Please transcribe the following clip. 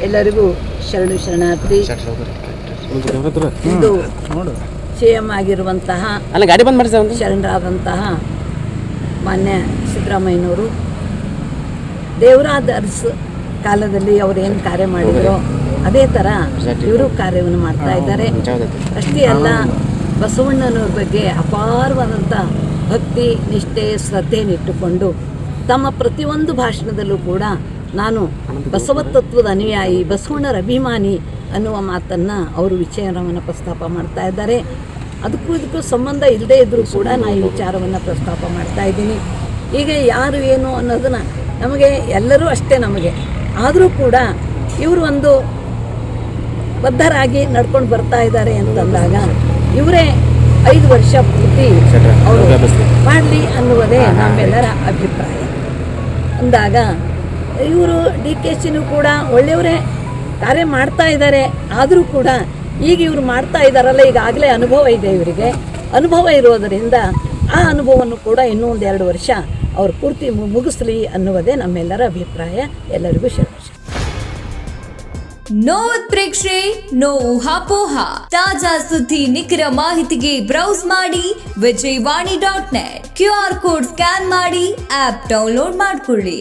ಎಲ್ಲರಿಗೂ ಶರಣು ಶರಣಾರ್ಥಿ. ಇದು CM ಆಗಿರುವಂತಹ ಶರಣರಾದಂತಹ ಮಾನ್ಯ ಸಿದ್ದರಾಮಯ್ಯನವರು ದೇವರಾದ ಅರಸು ಕಾಲದಲ್ಲಿ ಅವರು ಏನು ಕಾರ್ಯ ಮಾಡಿದರೋ ಅದೇ ಥರ ಇವರು ಕಾರ್ಯವನ್ನು ಮಾಡ್ತಾ ಇದ್ದಾರೆ. ಅಷ್ಟೇ ಅಲ್ಲ, ಬಸವಣ್ಣನವ್ರ ಬಗ್ಗೆ ಅಪಾರವಾದಂಥ ಭಕ್ತಿ, ನಿಷ್ಠೆ, ಶ್ರದ್ಧೆಯನ್ನಿಟ್ಟುಕೊಂಡು ತಮ್ಮ ಪ್ರತಿಯೊಂದು ಭಾಷಣದಲ್ಲೂ ಕೂಡ ನಾನು ಬಸವ ತತ್ವದ ಅನುಯಾಯಿ, ಬಸವಣ್ಣರ ಅಭಿಮಾನಿ ಅನ್ನುವ ಮಾತನ್ನು ಅವರು ವಿಚಾರವನ್ನು ಪ್ರಸ್ತಾಪ ಮಾಡ್ತಾ ಇದ್ದಾರೆ. ಅದಕ್ಕೂ ಇದಕ್ಕೂ ಸಂಬಂಧ ಇಲ್ಲದೇ ಇದ್ದರೂ ಕೂಡ ನಾನು ಈ ವಿಚಾರವನ್ನು ಪ್ರಸ್ತಾಪ ಮಾಡ್ತಾ ಇದ್ದೀನಿ. ಈಗ ಯಾರು ಏನು ಅನ್ನೋದನ್ನು ನಮಗೆ ಎಲ್ಲರೂ ಅಷ್ಟೇ ನಮಗೆ, ಆದರೂ ಕೂಡ ಇವರು ಒಂದು ಬದ್ಧರಾಗಿ ನಡ್ಕೊಂಡು ಬರ್ತಾ ಇದ್ದಾರೆ ಅಂತಂದಾಗ ಇವರೇ 5 ವರ್ಷ ಪೂರ್ತಿ ಅವರು ಮಾಡಲಿ ಅನ್ನುವುದೇ ನಮ್ಮೆಲ್ಲರ ಅಭಿಪ್ರಾಯ. ಅಂದಾಗ ಇವರು DKಶಿನೂ ಕೂಡ ಒಳ್ಳೆಯವರೇ ಕಾರ್ಯ ಮಾಡ್ತಾ ಇದ್ದಾರೆ. ಆದರೂ ಕೂಡ ಈಗ ಇವರು ಮಾಡ್ತಾ ಇದ್ದಾರಲ್ಲ, ಈಗಾಗಲೇ ಅನುಭವ ಇದೆ ಇವರಿಗೆ. ಅನುಭವ ಇರೋದರಿಂದ ಆ ಅನುಭವವನ್ನು ಕೂಡ ಇನ್ನೂ 1-2 ವರ್ಷ ಅವರು ಪೂರ್ತಿ ಮುಗಿಸ್ಲಿ ಅನ್ನುವುದೇ ನಮ್ಮೆಲ್ಲರ ಅಭಿಪ್ರಾಯ. ಎಲ್ಲರಿಗೂ ಶರಣ. ನೋ ಉತ್ಪ್ರೇಕ್ಷೆ, ನೋ ಊಹಾಪೋಹ. ತಾಜಾ ಸುದ್ದಿ, ನಿಖರ ಮಾಹಿತಿಗೆ ಬ್ರೌಸ್ ಮಾಡಿ vijayvani.net. QR ಕೋಡ್ ಸ್ಕ್ಯಾನ್ ಮಾಡಿ ಆಪ್ ಡೌನ್ಲೋಡ್ ಮಾಡಿಕೊಳ್ಳಿ.